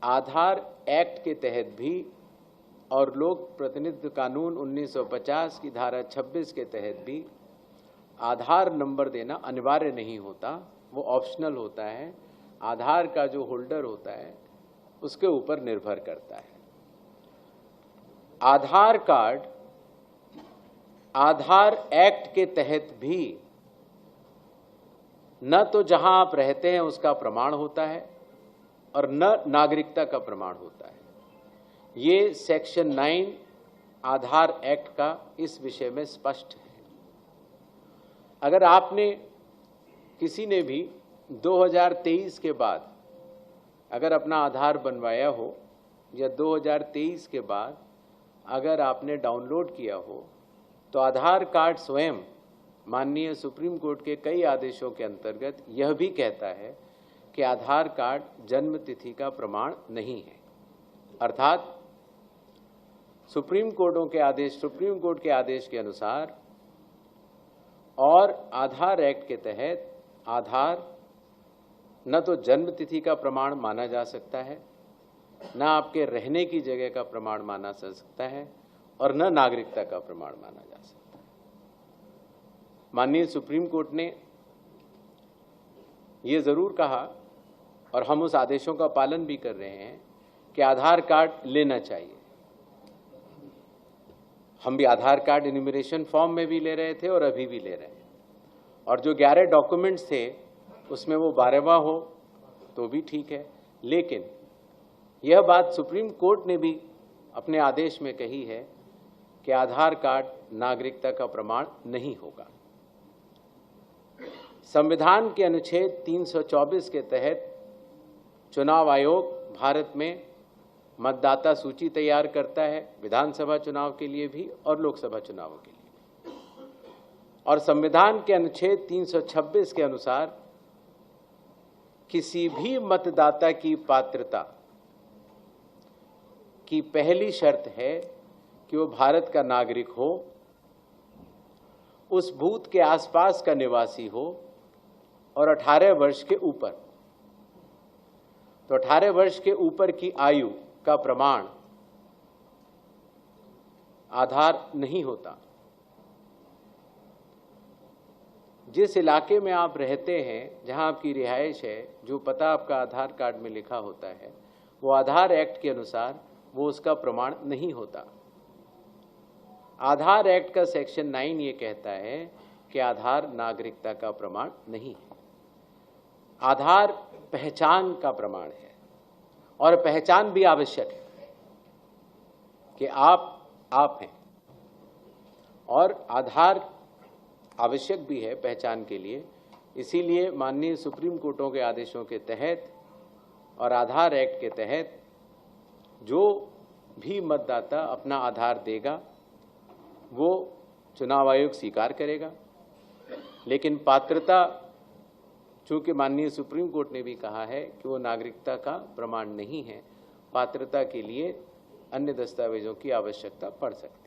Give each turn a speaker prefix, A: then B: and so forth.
A: आधार act के तहत भी और लोक प्रतिनिधित्व कानून 1950 की धारा 26 के तहत भी आधार नंबर देना अनिवार्य नहीं होता, वो ऑप्शनल होता है। आधार का जो होल्डर होता है उसके ऊपर निर्भर करता है। आधार कार्ड आधार एक्ट के तहत भी न तो जहां आप रहते हैं उसका प्रमाण होता है और न नागरिकता का प्रमाण होता है। ये सेक्शन 9 आधार एक्ट का इस विषय में स्पष्ट है। अगर आपने किसी ने भी 2023 के बाद अगर अपना आधार बनवाया हो या 2023 के बाद अगर आपने डाउनलोड किया हो, तो आधार कार्ड स्वयं माननीय सुप्रीम कोर्ट के कई आदेशों के अंतर्गत यह भी कहता है कि आधार कार्ड जन्म तिथि का प्रमाण नहीं है। अर्थात सुप्रीम कोर्ट के आदेश के अनुसार और आधार एक्ट के तहत आधार न तो जन्म तिथि का प्रमाण माना जा सकता है, न आपके रहने की जगह का प्रमाण माना जा सकता है और न नागरिकता का प्रमाण माना जा सकता है। माननीय सुप्रीम कोर्ट ने ये जरूर कहा और हम उस आदेशों का पालन भी कर रहे हैं कि आधार कार्ड लेना चाहिए। हम भी आधार कार्ड इन्यूमरेशन फॉर्म में भी ले रहे थे और अभी भी ले रहे हैं, और जो 11 डॉक्यूमेंट्स थे उसमें वो 12वां हो तो भी ठीक है। लेकिन यह बात सुप्रीम कोर्ट ने भी अपने आदेश में कही है कि आधार कार्ड नागरिकता का प्रमाण नहीं होगा। संविधान के अनुच्छेद 324 के तहत चुनाव आयोग भारत में मतदाता सूची तैयार करता है, विधानसभा चुनाव के लिए भी और लोकसभा चुनावों के लिए। और संविधान के अनुच्छेद 326 के अनुसार किसी भी मतदाता की पात्रता की पहली शर्त है कि वो भारत का नागरिक हो, उस बूथ के आसपास का निवासी हो और 18 वर्ष के ऊपर। तो 18 वर्ष के ऊपर की आयु का प्रमाण आधार नहीं होता। जिस इलाके में आप रहते हैं, जहां आपकी रिहाइश है, जो पता आपका आधार कार्ड में लिखा होता है, वो आधार एक्ट के अनुसार वो उसका प्रमाण नहीं होता। आधार एक्ट का सेक्शन 9 ये कहता है कि आधार नागरिकता का प्रमाण नहीं है। आधार पहचान का प्रमाण है और पहचान भी आवश्यक है कि आप हैं, और आधार आवश्यक भी है पहचान के लिए। इसीलिए माननीय सुप्रीम कोर्टों के आदेशों के तहत और आधार एक्ट के तहत जो भी मतदाता अपना आधार देगा वो चुनाव आयोग स्वीकार करेगा। लेकिन पात्रता, चूंकि माननीय सुप्रीम कोर्ट ने भी कहा है कि वो नागरिकता का प्रमाण नहीं है, पात्रता के लिए अन्य दस्तावेजों की आवश्यकता पड़ सकती है।